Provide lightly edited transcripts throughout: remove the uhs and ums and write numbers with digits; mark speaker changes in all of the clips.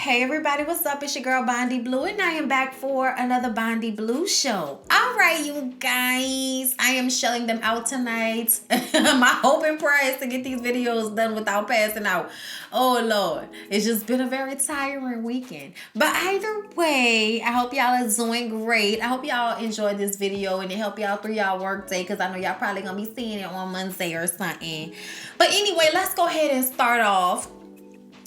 Speaker 1: Hey everybody, what's up? It's your girl Bondy Blue, and I am back for another Bondy Blue show. All right, you guys, I am shelling them out tonight. My hope and prayer is to get these videos done without passing out. Oh Lord, it's just been a very tiring weekend. But either way, I hope y'all are doing great. I hope y'all enjoyed this video and it helped y'all through y'all work day, because I know y'all probably gonna be seeing it on Monday or something. But anyway, let's go ahead and start off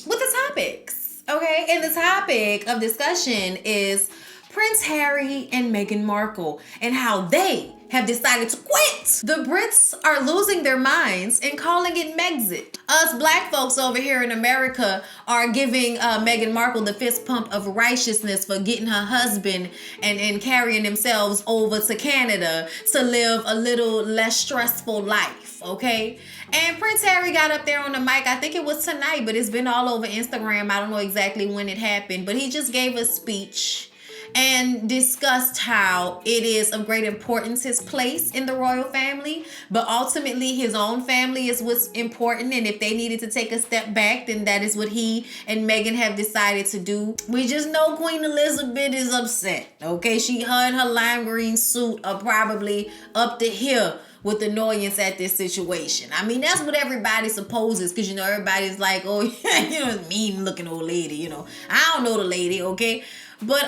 Speaker 1: with the topics. Okay, and the topic of discussion is Prince Harry and Meghan Markle and how they have decided to quit. The Brits are losing their minds and calling it Megxit. Us black folks over here in America are giving Meghan Markle the fist pump of righteousness for getting her husband and carrying themselves over to Canada to live a little less stressful life, okay? And Prince Harry got up there on the mic, I think it was tonight, but it's been all over Instagram. I don't know exactly when it happened, but he just gave a speech and discussed how it is of great importance, his place in the royal family, but ultimately his own family is what's important, and if they needed to take a step back, then that is what he and Meghan have decided to do. We just know Queen Elizabeth is upset, okay? Her and her lime green suit are probably up to here with annoyance at this situation. I mean, that's what everybody supposes, because, you know, everybody's like, oh, yeah, mean looking old lady, you know. I don't know the lady, okay? But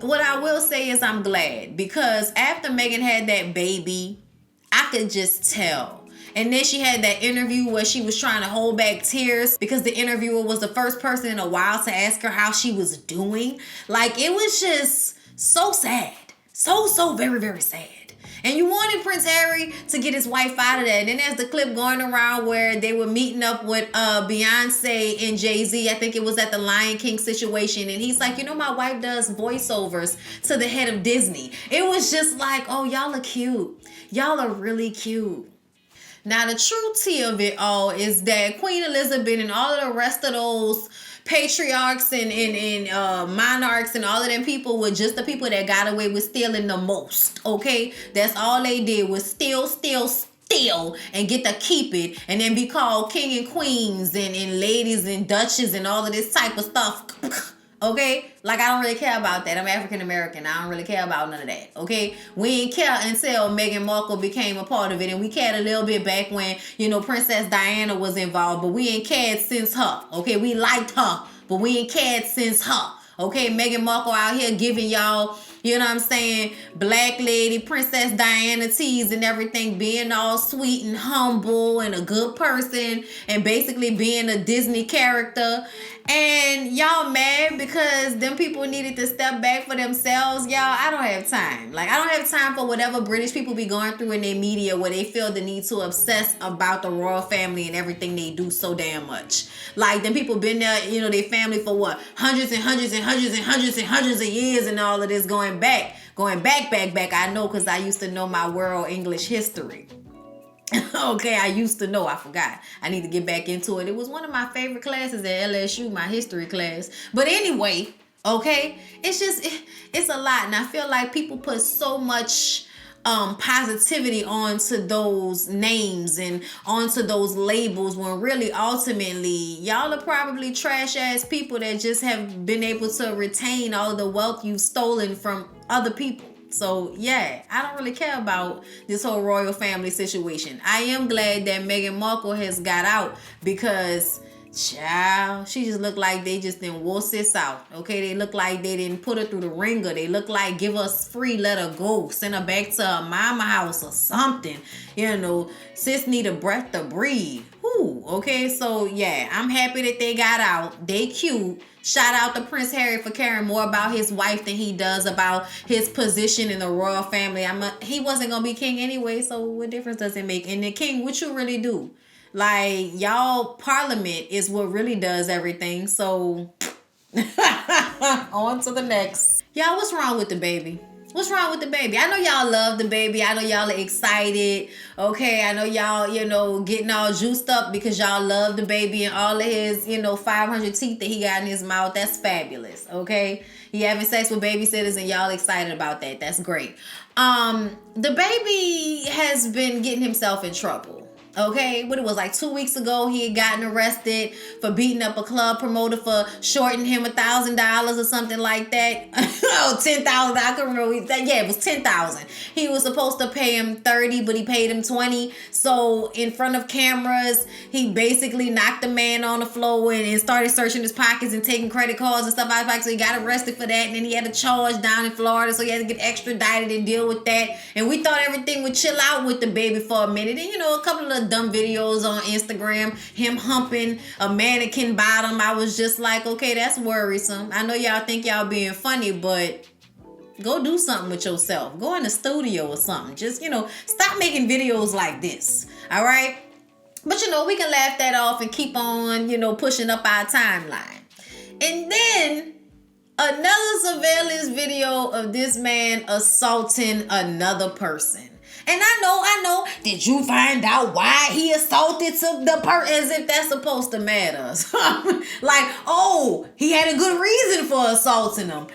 Speaker 1: what I will say is I'm glad, because after Meghan had that baby, I could just tell. And then she had that interview where she was trying to hold back tears because the interviewer was the first person in a while to ask her how she was doing. Like, it was just so sad. So very, very sad. And you wanted Prince Harry to get his wife out of that. And then there's the clip going around where they were meeting up with Beyonce and Jay-Z. I think it was at the Lion King situation. And he's like, you know, my wife does voiceovers to the head of Disney. It was just like, oh, y'all are cute. Y'all are really cute. Now, the true tea of it all is that Queen Elizabeth and all of the rest of those patriarchs and monarchs and all of them people were just the people that got away with stealing the most, okay? That's all they did was steal, and get to keep it, and then be called king and queens and ladies and duchess and all of this type of stuff. Okay? Like, I don't really care about that. I'm African American. I don't really care about none of that. Okay? We ain't care until Meghan Markle became a part of it. And we cared a little bit back when, you know, Princess Diana was involved. But we ain't cared since her. Okay? We liked her. But we ain't cared since her. Okay? Meghan Markle out here giving y'all, you know what I'm saying, black lady, Princess Diana teas and everything, being all sweet and humble and a good person and basically being a Disney character. And y'all mad because them people needed to step back for themselves. Y'all, I don't have time. Like, I don't have time for whatever British people be going through in their media where they feel the need to obsess about the royal family and everything they do so damn much. Like, them people been there, you know, their family for what? Hundreds of years, and all of this going back. I know, because I used to know my world English history. Okay, I used to know. I forgot. I need to get back into it. It was one of my favorite classes at LSU, my history class. But anyway, okay, it's a lot. And I feel like people put so much positivity onto those names and onto those labels, when really ultimately y'all are probably trash ass people that just have been able to retain all of the wealth you've stolen from other people. So yeah, I don't really care about this whole royal family situation. I am glad that Meghan Markle has got out, because child, she just looked like they just didn't wuss this out. Okay, they look like they didn't put her through the ringer. They look like give us free, let her go, send her back to her mama house or something. You know, sis need a breath to breathe. Whew, okay, so yeah, I'm happy that they got out. They cute. Shout out to Prince Harry for caring more about his wife than he does about his position in the royal family. He wasn't gonna be king anyway, so what difference does it make? And the king, what you really do? Like, y'all parliament is what really does everything. So on to the next. Y'all, what's wrong with the baby? What's wrong with the baby? I know y'all love the baby. I know y'all are excited. Okay, I know y'all, you know, getting all juiced up because y'all love the baby and all of his, you know, 500 teeth that he got in his mouth. That's fabulous, okay? He having sex with babysitters and y'all excited about that. That's great. The baby has been getting himself in trouble. Okay, what it was like 2 weeks ago, he had gotten arrested for beating up a club promoter for shorting him $1,000 or something like that. Oh, 10,000. I couldn't remember. Yeah, it was 10,000. He was supposed to pay him 30, but he paid him 20. So in front of cameras, he basically knocked the man on the floor and started searching his pockets and taking credit cards and stuff out of his pocket. So he got arrested for that, and then he had a charge down in Florida, so he had to get extradited and deal with that. And we thought everything would chill out with the baby for a minute. And a couple of dumb videos on Instagram, him humping a mannequin bottom. I was just like, okay, that's worrisome. I know y'all think y'all being funny, but go do something with yourself. Go in the studio or something. Just, stop making videos like this. All right? But, we can laugh that off and keep on, pushing up our timeline. And then another surveillance video of this man assaulting another person. And I know. Did you find out why he assaulted the person? As if that's supposed to matter. Like, oh, he had a good reason for assaulting him.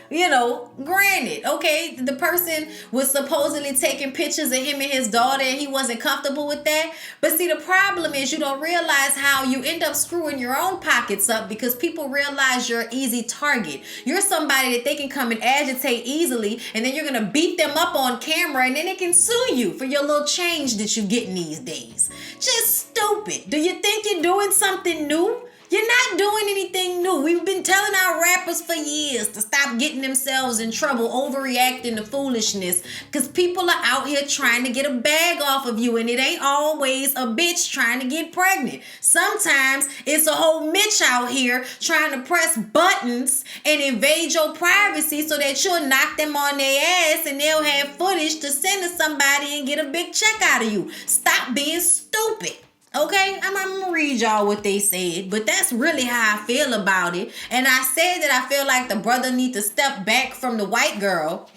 Speaker 1: Granted, okay, the person was supposedly taking pictures of him and his daughter, and he wasn't comfortable with that. But see, the problem is you don't realize how you end up screwing your own pockets up, because people realize you're an easy target. You're somebody that they can come and agitate easily, and then you're going to beat them up on camera, and then they can sue you for your little change that you're getting these days. Just stupid. Do you think you're doing something new? You're not doing anything new. We've been telling our rappers for years to stop getting themselves in trouble, overreacting to foolishness, because people are out here trying to get a bag off of you, and it ain't always a bitch trying to get pregnant. Sometimes it's a whole Mitch out here trying to press buttons and invade your privacy so that you'll knock them on their ass and they'll have footage to send to somebody and get a big check out of you. Stop being stupid. Okay, I'm gonna read y'all what they said, but that's really how I feel about it. And I said that I feel like the brother need to step back from the white girl,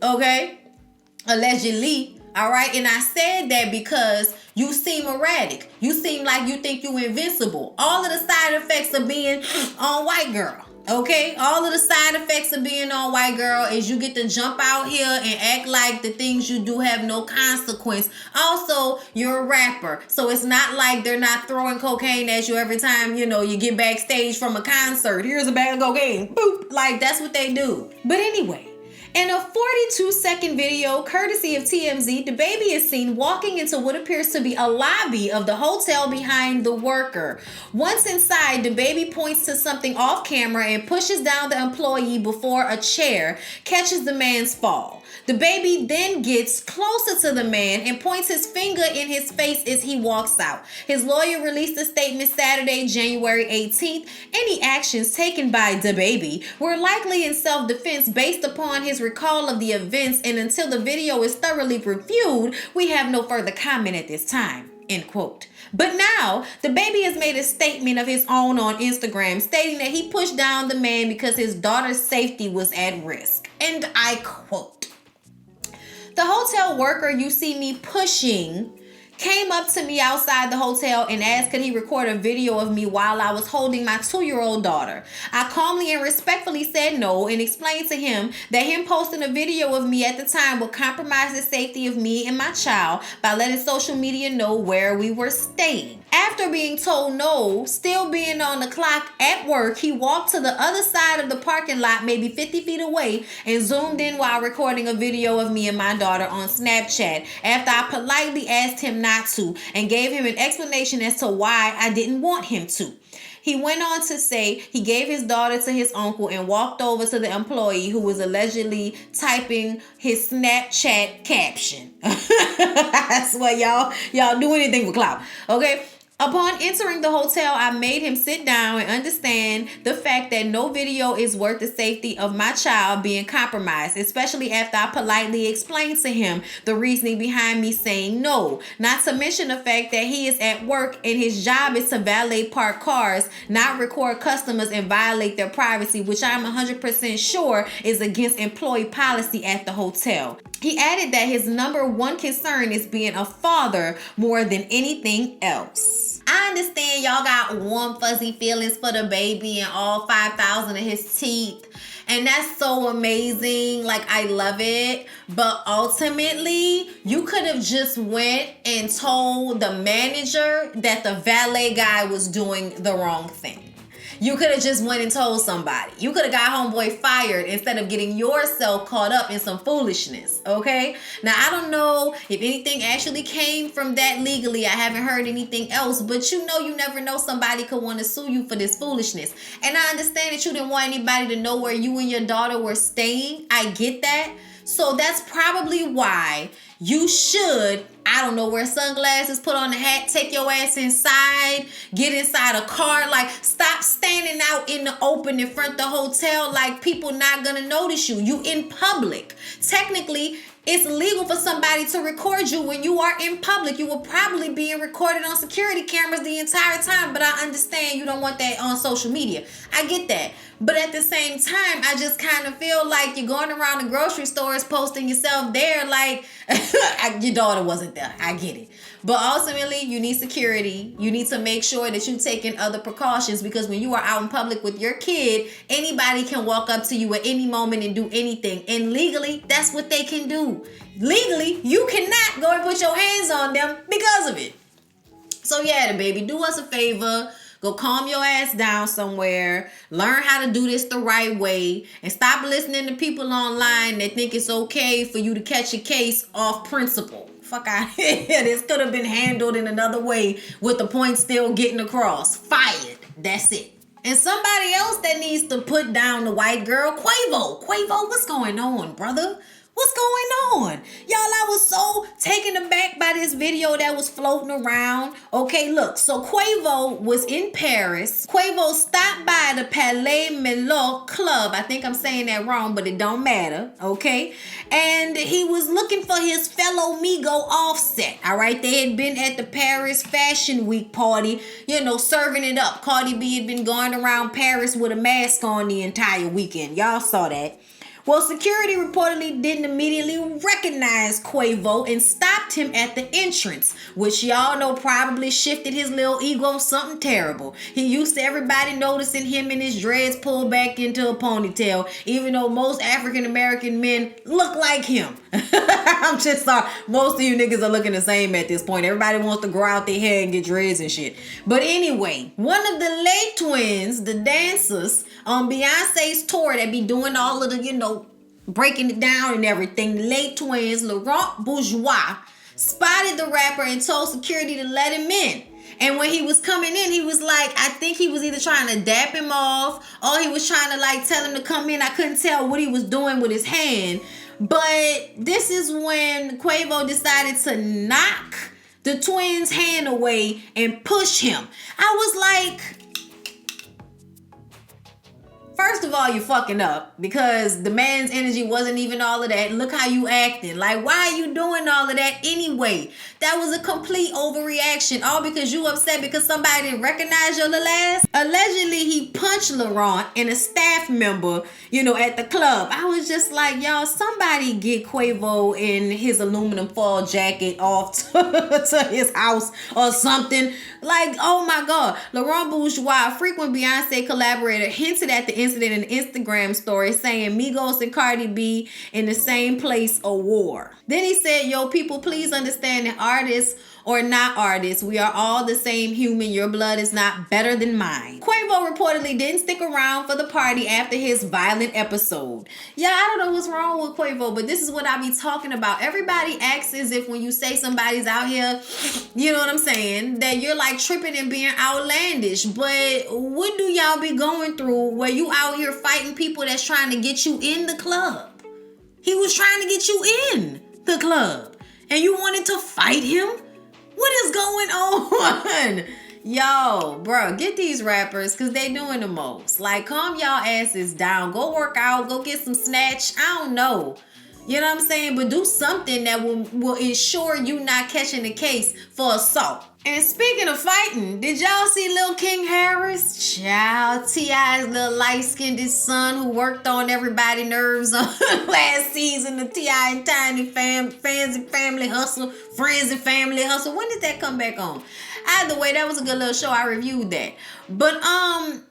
Speaker 1: okay, allegedly, all right? And I said that because you seem erratic. You seem like you think you invincible. All of the side effects of being on white girl. Okay, all of the side effects of being on white girl is you get to jump out here and act like the things you do have no consequence. Also, you're a rapper, so it's not like they're not throwing cocaine at you every time, you get backstage from a concert. Here's a bag of cocaine. Boop. Like, that's what they do. But anyway, in a 42-second video, courtesy of TMZ, the baby is seen walking into what appears to be a lobby of the hotel behind the worker. Once inside, the baby points to something off camera and pushes down the employee before a chair catches the man's fall. The baby then gets closer to the man and points his finger in his face as he walks out. His lawyer released a statement Saturday, January 18th. Any actions taken by the baby were likely in self-defense based upon his recall of the events, and until the video is thoroughly reviewed, we have no further comment at this time. End quote. But now, the baby has made a statement of his own on Instagram, stating that he pushed down the man because his daughter's safety was at risk. And I quote, "The hotel worker you see me pushing came up to me outside the hotel and asked could he record a video of me while I was holding my 2-year-old daughter. I calmly and respectfully said no and explained to him that him posting a video of me at the time would compromise the safety of me and my child by letting social media know where we were staying. After being told no, still being on the clock at work, he walked to the other side of the parking lot, maybe 50 feet away, and zoomed in while recording a video of me and my daughter on Snapchat after I politely asked him not to and gave him an explanation as to why I didn't want him to. He went on to say he gave his daughter to his uncle and walked over to the employee who was allegedly typing his Snapchat caption." That's what y'all do anything for clout, okay? "Upon entering the hotel, I made him sit down and understand the fact that no video is worth the safety of my child being compromised, especially after I politely explained to him the reasoning behind me saying no, not to mention the fact that he is at work and his job is to valet park cars, not record customers and violate their privacy, which I'm 100% sure is against employee policy at the hotel." He added that his number one concern is being a father more than anything else. I understand y'all got warm, fuzzy feelings for the baby and all 5,000 of his teeth. And that's so amazing. Like, I love it. But ultimately, you could have just went and told the manager that the valet guy was doing the wrong thing. You could have just went and told somebody. You could have got homeboy fired instead of getting yourself caught up in some foolishness, okay? Now, I don't know if anything actually came from that legally. I haven't heard anything else, but you never know, somebody could want to sue you for this foolishness. And I understand that you didn't want anybody to know where you and your daughter were staying. I get that. So that's probably why you should, I don't know, wear sunglasses, put on a hat, take your ass inside, get inside a car. Like, stop standing out in the open in front of the hotel like people not gonna notice you. You in public. Technically, it's illegal for somebody to record you when you are in public. You will probably be recorded on security cameras the entire time, but I understand you don't want that on social media. I get that. But at the same time, I just kind of feel like you're going around the grocery stores posting yourself there like your daughter wasn't there. I get it. But ultimately, you need security. You need to make sure that you're taking other precautions, because when you are out in public with your kid, anybody can walk up to you at any moment and do anything. And legally, that's what they can do. Legally, you cannot go and put your hands on them because of it. So yeah, the baby, do us a favor. Go calm your ass down somewhere. Learn how to do this the right way. And stop listening to people online that think it's okay for you to catch a case off principle. Fuck out here. This could have been handled in another way with the point still getting across. Fired. That's it. And somebody else that needs to put down the white girl, Quavo. Quavo, what's going on, brother? What's going on? Y'all, I was so taken aback by this video that was floating around. Okay, look, so Quavo was in Paris. Quavo stopped by the Palais Melot Club. I think I'm saying that wrong, but it don't matter, okay? And he was looking for his fellow Migo Offset, all right? They had been at the Paris Fashion Week party, serving it up. Cardi B had been going around Paris with a mask on the entire weekend. Y'all saw that. Well, security reportedly didn't immediately recognize Quavo and stopped him at the entrance, which y'all know probably shifted his little ego something terrible. He used to everybody noticing him and his dreads pulled back into a ponytail, even though most African-American men look like him. I'm just sorry. Most of you niggas are looking the same at this point. Everybody wants to grow out their hair and get dreads and shit. But anyway, one of the Lay twins, the dancers, on Beyonce's tour that be doing all of the, breaking it down and everything, the Lay twins, Laurent Bourgeois, spotted the rapper and told security to let him in. And when he was coming in, he was like, I think he was either trying to dap him off or he was trying to tell him to come in. I couldn't tell what he was doing with his hand. But this is when Quavo decided to knock the twins' hand away and push him. I was like, first of all, you fucking up because the man's energy wasn't even all of that. Look how you acting. Like, why are you doing all of that anyway? That was a complete overreaction. All because you upset because somebody didn't recognize your little ass. Allegedly, he punched Laurent and a staff member, at the club. I was just like, y'all, somebody get Quavo in his aluminum foil jacket off to his house or something. Like, oh my God. Laurent Bourgeois, a frequent Beyonce collaborator, hinted at the incident in an Instagram story saying Migos and Cardi B in the same place a war. Then he said, yo, people, please understand that artists or not artists, we are all the same human. Your blood is not better than mine. Quavo reportedly didn't stick around for the party after his violent episode. Yeah, I don't know what's wrong with Quavo, but this is what I be talking about. Everybody acts as if when you say somebody's out here, you know what I'm saying, that you're like tripping and being outlandish. But what do y'all be going through where you out here fighting people that's trying to get you in the club? He was trying to get you in the club and you wanted to fight him? What is going on? Yo, bro, get these rappers because they doing the most. Like, calm y'all asses down. Go work out. Go get some snatch. I don't know. You know what I'm saying? But do something that will ensure you not catching the case for assault. And speaking of fighting, did y'all see Lil King Harris? Child, T.I.'s little light-skinned son who worked on everybody's nerves on last season, the T.I. and Tiny Friends and Family Hustle. When did that come back on? Either way, that was a good little show. I reviewed that. But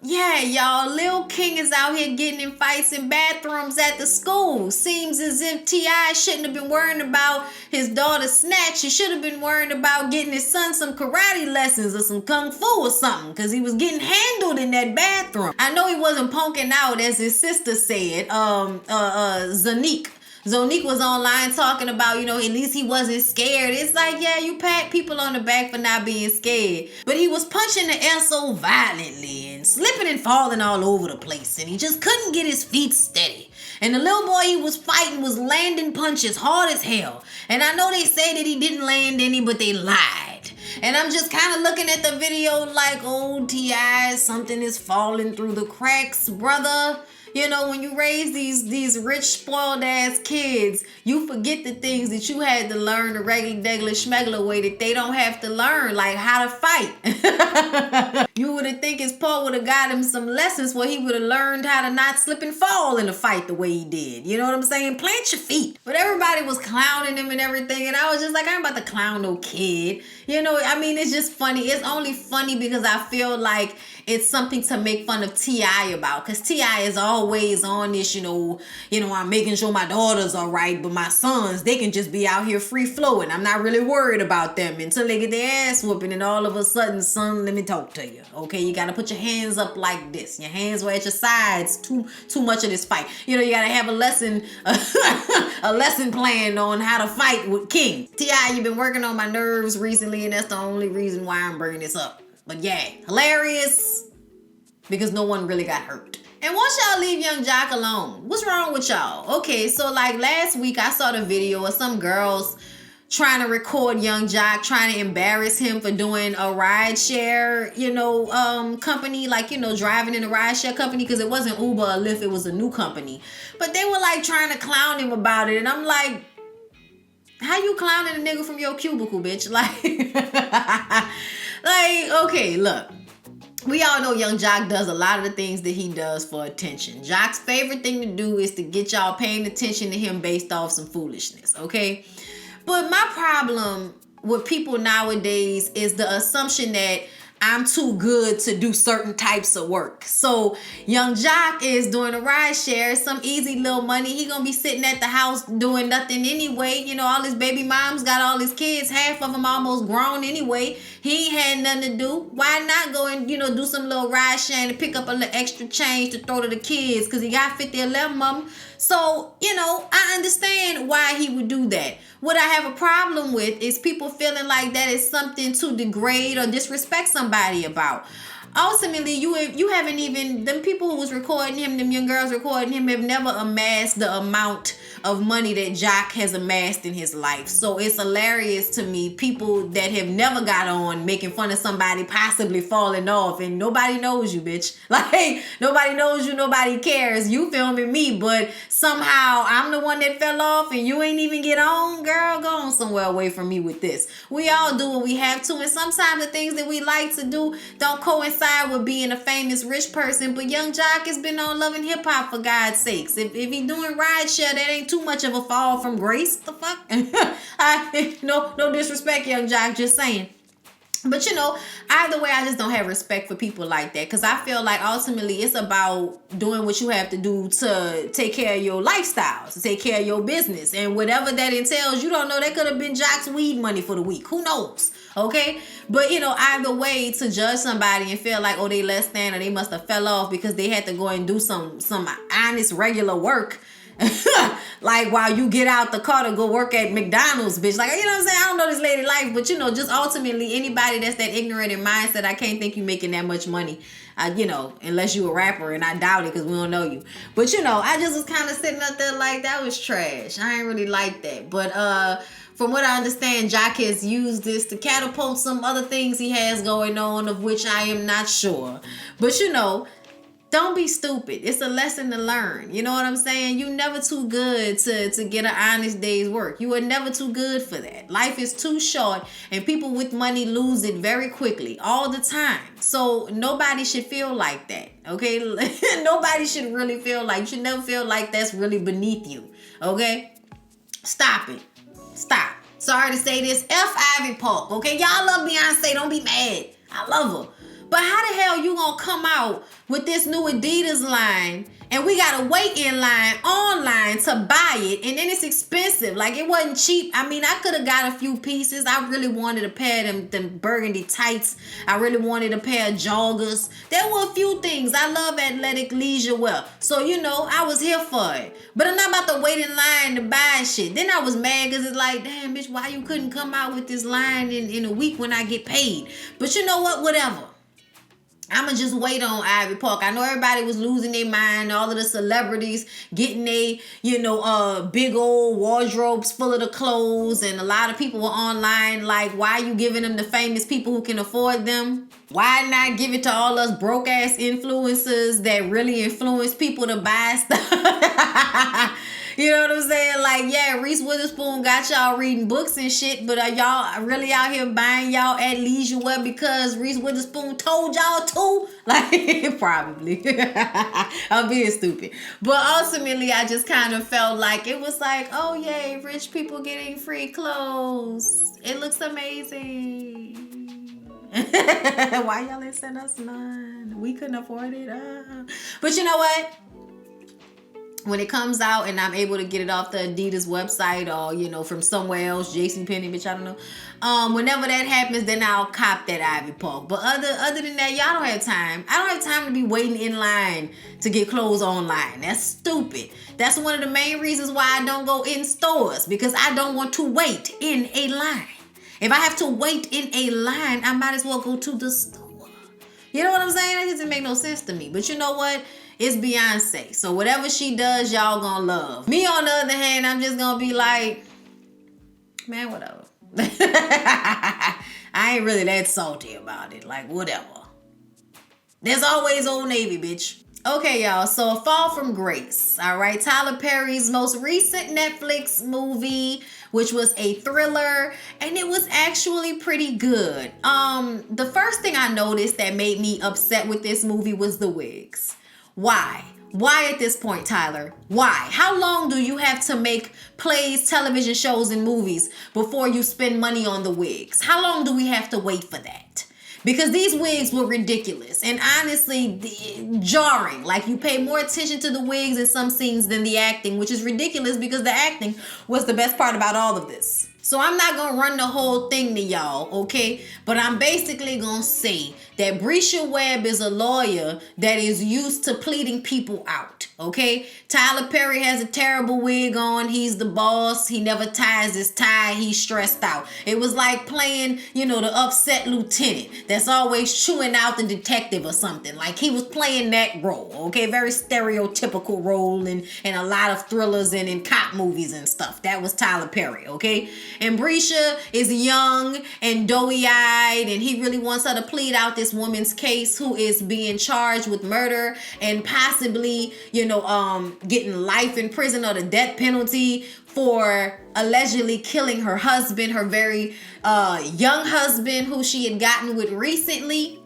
Speaker 1: yeah, y'all, Lil King is out here getting in fights in bathrooms at the school. Seems as if T.I. shouldn't have been worrying about his daughter's snatch. He should have been worrying about getting his son some karate lessons or some kung fu or something, because he was getting handled in that bathroom. I know he wasn't punking out, as his sister said, Zonique. Zonique was online talking about, you know, at least he wasn't scared. It's like, yeah, you pat people on the back for not being scared. But he was punching the air so violently and slipping and falling all over the place. And he just couldn't get his feet steady. And the little boy he was fighting was landing punches hard as hell. And I know they say that he didn't land any, but they lied. And I'm just kind of looking at the video like, oh, T.I., something is falling through the cracks, brother. You know, when you raise these rich, spoiled ass kids, you forget the things that you had to learn the regular schmegular way that they don't have to learn, like how to fight. You would have think his Paul would have got him some lessons where he would have learned how to not slip and fall in a fight the way he did. You know what I'm saying? Plant your feet. But everybody was clowning him and everything, and I was just like, I ain't about to clown no kid. You know, I mean, it's just funny. It's only funny because I feel like it's something to make fun of T.I. about, because T.I. is always on this, you know, I'm making sure my daughters are right, but my sons, they can just be out here free flowing. I'm not really worried about them until they get their ass whooping, and all of a sudden, son, let me talk to you. Okay, you got to put your hands up like this. Your hands were at your sides too much of this fight. You know, you got to have a lesson, a lesson plan on how to fight with King. T.I., you've been working on my nerves recently, and that's the only reason why I'm bringing this up. But yeah, hilarious, because no one really got hurt. And once y'all leave Young Jock alone, what's wrong with y'all? Okay, so like last week I saw the video of some girls trying to record Young Jock, trying to embarrass him for doing a rideshare, company, like, driving in a rideshare company, because it wasn't Uber or Lyft, it was a new company. But they were like trying to clown him about it, and I'm like, how you clowning a nigga from your cubicle, bitch? Like, okay, look. We all know Young Jock does a lot of the things that he does for attention. Jock's favorite thing to do is to get y'all paying attention to him based off some foolishness, okay? But my problem with people nowadays is the assumption that I'm too good to do certain types of work. So Young Jock is doing a ride share, some easy little money. He gonna be sitting at the house doing nothing anyway. You know, all his baby moms got all his kids, half of them almost grown anyway. He ain't had nothing to do. Why not go and, do some little ride share and pick up a little extra change to throw to the kids, because he got 50 or 11 of them. So, I understand why he would do that. What I have a problem with is people feeling like that is something to degrade or disrespect somebody about. Ultimately, you haven't even, them people who was recording him, them young girls recording him, have never amassed the amount of money that Jock has amassed in his life. So it's hilarious to me, people that have never got on making fun of somebody possibly falling off, and nobody knows you, bitch. Like, nobody knows you, nobody cares. You filming me, but somehow I'm the one that fell off and you ain't even get on. Girl, go on somewhere away from me with this. We all do what we have to, and sometimes the things that we like to do don't coincide with being a famous rich person. But Young Jock has been on Love and Hip Hop, for God's sakes. If he doing rideshare, that ain't too much of a fall from grace. The fuck? No disrespect, Young Jock, just saying. But either way, I just don't have respect for people like that, because I feel like ultimately it's about doing what you have to do to take care of your lifestyle, to take care of your business, and whatever that entails. You don't know, that could have been Jock's weed money for the week. Who knows? Okay? But either way, to judge somebody and feel like, oh, they less than, or they must have fell off because they had to go and do some honest regular work, like while you get out the car to go work at McDonald's, bitch. Like, what I'm saying? I don't know this lady life, but just ultimately anybody that's that ignorant in mindset, I can't think you making that much money, unless you a rapper, and I doubt it because we don't know you. But I just was kind of sitting up there like, that was trash. I ain't really like that. But from what I understand, Jock has used this to catapult some other things he has going on, of which I am not sure. But don't be stupid. It's a lesson to learn. You know what I'm saying? You never too good to get an honest day's work. You are never too good for that. Life is too short, and people with money lose it very quickly all the time. So nobody should feel like that. Okay? Nobody should really feel like, you should never feel like that's really beneath you. Okay? Stop it. Stop. Sorry to say this. F Ivy Park, okay? Y'all love Beyonce. Don't be mad. I love her. But how the hell you gonna come out with this new Adidas line and we gotta wait in line online to buy it, and then it's expensive? Like, it wasn't cheap. I mean, I could have got a few pieces. I really wanted a pair of them burgundy tights. I really wanted a pair of joggers. There were a few things. I love athletic leisure wear. So, you know, I was here for it. But I'm not about to wait in line to buy shit. Then I was mad because it's like, damn, bitch, why you couldn't come out with this line in a week when I get paid? But you know what? Whatever. I'ma just wait on Ivy Park. I know everybody was losing their mind. All of the celebrities getting they, big old wardrobes full of the clothes. And a lot of people were online like, why are you giving them the famous people who can afford them? Why not give it to all us broke ass influencers that really influence people to buy stuff? You know what I'm saying? Like, yeah, Reese Witherspoon got y'all reading books and shit, but are y'all really out here buying y'all athleisure wear because Reese Witherspoon told y'all to? Like, probably. I'm being stupid. But ultimately, I just kind of felt like it was like, oh, yay, rich people getting free clothes. It looks amazing. Why y'all ain't send us none? We couldn't afford it. But you know what? When it comes out and I'm able to get it off the Adidas website or, from somewhere else, JCPenney, bitch, I don't know. Whenever that happens, then I'll cop that Ivy Park. But other than that, y'all don't have time. I don't have time to be waiting in line to get clothes online. That's stupid. That's one of the main reasons why I don't go in stores, because I don't want to wait in a line. If I have to wait in a line, I might as well go to the store. You know what I'm saying? That doesn't make no sense to me. But you know what? It's Beyonce. So whatever she does, y'all gonna love. Me, on the other hand, I'm just gonna be like, man, whatever. I ain't really that salty about it. Like, whatever. There's always Old Navy, bitch. Okay, y'all. So, A Fall from Grace. All right. Tyler Perry's most recent Netflix movie, which was a thriller, and it was actually pretty good. The first thing I noticed that made me upset with this movie was the wigs. Why? Why at this point, Tyler? Why? How long do you have to make plays, television shows, and movies before you spend money on the wigs? How long do we have to wait for that? Because these wigs were ridiculous and honestly jarring. Like, you pay more attention to the wigs in some scenes than the acting, which is ridiculous because the acting was the best part about all of this. So I'm not going to run the whole thing to y'all, okay? But I'm basically going to say that Brisha Webb is a lawyer that is used to pleading people out, okay? Tyler Perry has a terrible wig on. He's the boss. He never ties his tie. He's stressed out. It was like playing, the upset lieutenant that's always chewing out the detective or something. Like, he was playing that role, okay? Very stereotypical role in a lot of thrillers and in cop movies and stuff. That was Tyler Perry, okay? And Brisha is young and doughy-eyed, and he really wants her to plead out this woman's case who is being charged with murder and possibly, getting life in prison or the death penalty for allegedly killing her husband, her very young husband who she had gotten with recently.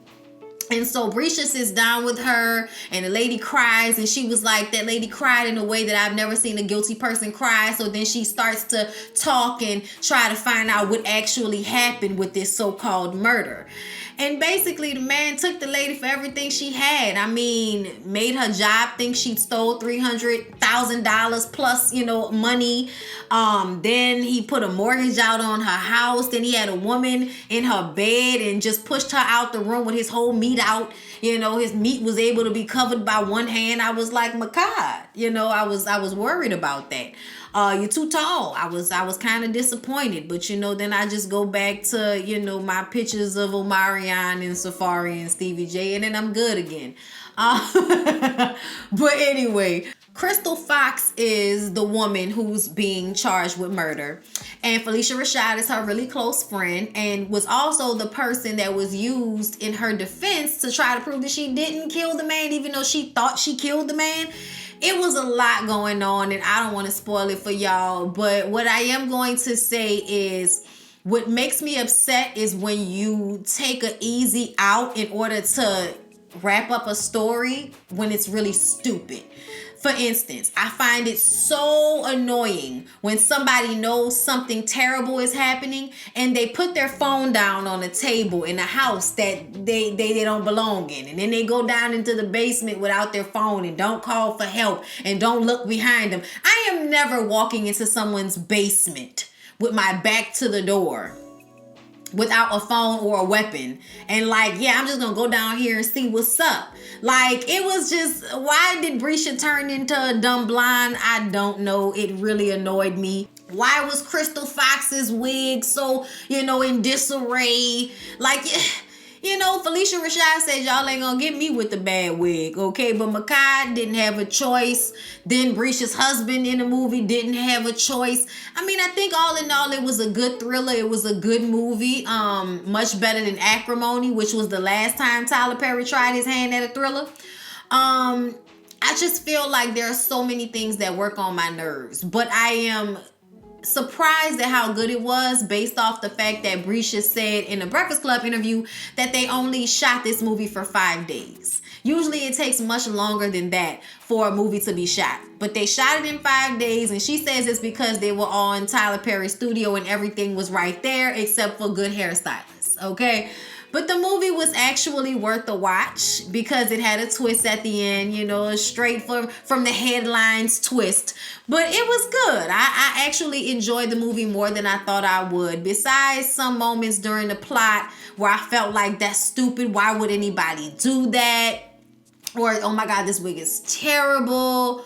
Speaker 1: And so Brisha sits down with her and the lady cries, and she was like, that lady cried in a way that I've never seen a guilty person cry. So then she starts to talk and try to find out what actually happened with this so-called murder. And basically the man took the lady for everything she had. I mean, made her job think she'd stole $300,000 plus, money. Then he put a mortgage out on her house. Then he had a woman in her bed and just pushed her out the room with his whole meat out. His meat was able to be covered by one hand. I was like, Makad, I was worried about that. You're too tall. I was kind of disappointed, but then I just go back to, my pictures of Omarion and Safari and Stevie J, and then I'm good again. But anyway, Crystal Fox is the woman who's being charged with murder, and Felicia Rashad is her really close friend and was also the person that was used in her defense to try to prove that she didn't kill the man, even though she thought she killed the man. It was a lot going on, and I don't want to spoil it for y'all, but what I am going to say is what makes me upset is when you take an easy out in order to wrap up a story when it's really stupid. For instance, I find it so annoying when somebody knows something terrible is happening and they put their phone down on a table in a house that they don't belong in. And then they go down into the basement without their phone and don't call for help and don't look behind them. I am never walking into someone's basement with my back to the door without a phone or a weapon and like, yeah, I'm just gonna go down here and see what's up. Like, it was just, why did Brisha turn into a dumb blonde? I don't know. It really annoyed me. Why was Crystal Fox's wig so, in disarray? Like, Felicia Rashad said y'all ain't gonna get me with the bad wig, okay? But Makai didn't have a choice. Then Brisha's husband in the movie didn't have a choice. I mean, I think all in all, it was a good thriller. It was a good movie. Much better than Acrimony, which was the last time Tyler Perry tried his hand at a thriller. I just feel like there are so many things that work on my nerves. But I am surprised at how good it was based off the fact that Brisha said in a Breakfast Club interview that they only shot this movie for 5 days. Usually it takes much longer than that for a movie to be shot. But they shot it in 5 days, and she says it's because they were all in Tyler Perry's studio and everything was right there except for good hairstylists, okay? But the movie was actually worth a watch because it had a twist at the end, straight from the headlines twist. But it was good. I actually enjoyed the movie more than I thought I would. Besides some moments during the plot where I felt like that's stupid. Why would anybody do that? Or, oh my God, this wig is terrible.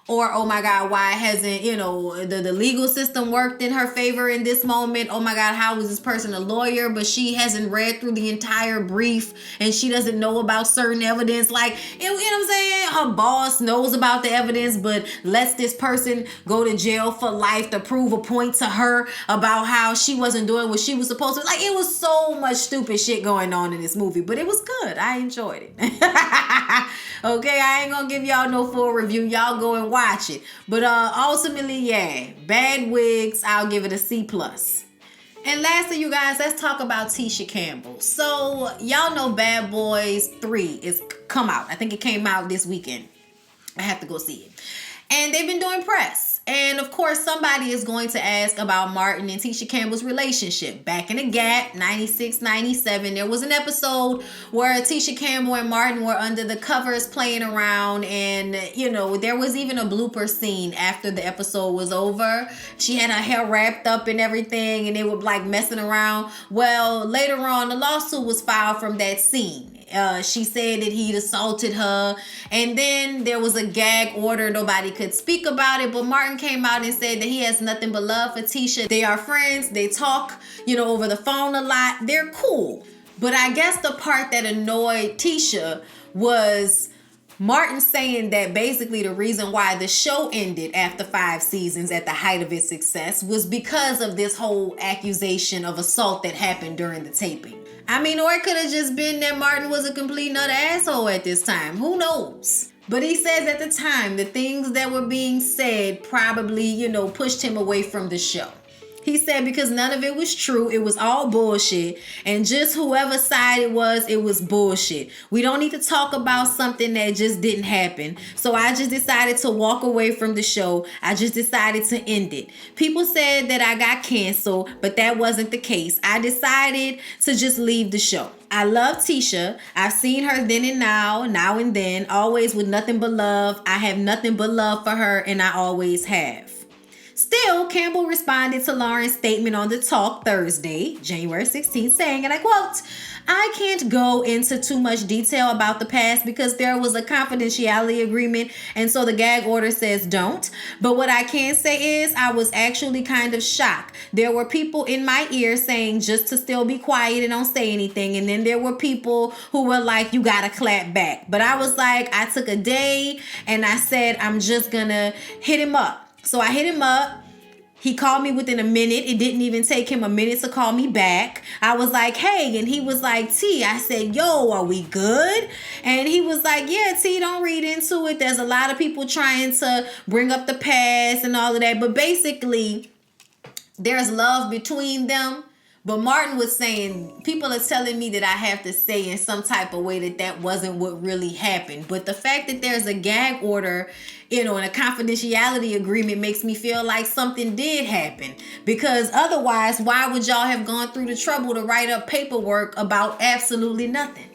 Speaker 1: Or, oh my God, why hasn't, the legal system worked in her favor in this moment? Oh my God, how is this person a lawyer, but she hasn't read through the entire brief and she doesn't know about certain evidence? Like, you know what I'm saying? Her boss knows about the evidence, but lets this person go to jail for life to prove a point to her about how she wasn't doing what she was supposed to. Like, it was so much stupid shit going on in this movie, but it was good. I enjoyed it. Okay, I ain't gonna give y'all no full review. Y'all go and watch it. But ultimately, yeah, bad wigs, I'll give it a C+. And lastly, you guys, let's talk about Tisha Campbell. So y'all know Bad Boys 3 is come out. I think it came out this weekend. I have to go see it. And they've been doing press. And of course, somebody is going to ask about Martin and Tisha Campbell's relationship. Back in the Gap, 96, 97, there was an episode where Tisha Campbell and Martin were under the covers playing around. And, there was even a blooper scene after the episode was over. She had her hair wrapped up and everything, and they were like messing around. Well, later on, the lawsuit was filed from that scene. She said that he'd assaulted her, and then there was a gag order. Nobody could speak about it, but Martin came out and said that he has nothing but love for Tisha. They are friends. They talk, over the phone a lot. They're cool. But I guess the part that annoyed Tisha was Martin saying that basically the reason why the show ended after 5 seasons at the height of its success was because of this whole accusation of assault that happened during the taping. I mean, or it could have just been that Martin was a complete nut asshole at this time. Who knows? But he says at the time, the things that were being said probably, pushed him away from the show. He said because none of it was true. It was all bullshit. And just whoever side it was bullshit. We don't need to talk about something that just didn't happen. So I just decided to walk away from the show. I just decided to end it. People said that I got canceled, but that wasn't the case. I decided to just leave the show. I love Tisha. I've seen her then and now and then, always with nothing but love. I have nothing but love for her, and I always have. Still, Campbell responded to Lauren's statement on The Talk Thursday, January 16th, saying, and I quote, I can't go into too much detail about the past because there was a confidentiality agreement, and so the gag order says don't. But what I can say is I was actually kind of shocked. There were people in my ear saying just to still be quiet and don't say anything. And then there were people who were like, you gotta clap back. But I was like, I took a day and I said, I'm just gonna hit him up. So I hit him up. He called me within a minute. It didn't even take him a minute to call me back. I was like, hey, and he was like, T. I said, yo, are we good? And he was like, yeah, T, don't read into it. There's a lot of people trying to bring up the past and all of that. But basically, there's love between them. But Martin was saying, people are telling me that I have to say in some type of way that that wasn't what really happened. But the fact that there's a gag order, and a confidentiality agreement makes me feel like something did happen. Because otherwise, why would y'all have gone through the trouble to write up paperwork about absolutely nothing?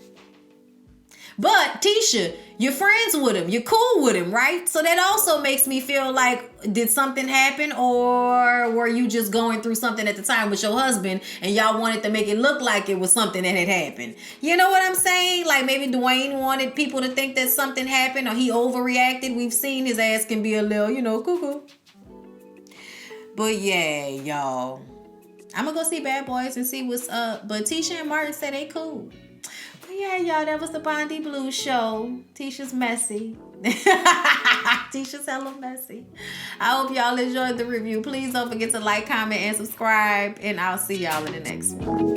Speaker 1: But Tisha, you're friends with him. You're cool with him, right? So that also makes me feel like, did something happen, or were you just going through something at the time with your husband and y'all wanted to make it look like it was something that had happened? You know what I'm saying? Like maybe Dwayne wanted people to think that something happened, or he overreacted. We've seen his ass can be a little, cuckoo. But yeah, y'all. I'm going to go see Bad Boys and see what's up. But Tisha and Martin said they cool. Yeah, y'all, that was the Bondi Blue show. Tisha's messy. Tisha's hella messy. I hope y'all enjoyed the review. Please don't forget to like, comment, and subscribe. And I'll see y'all in the next one.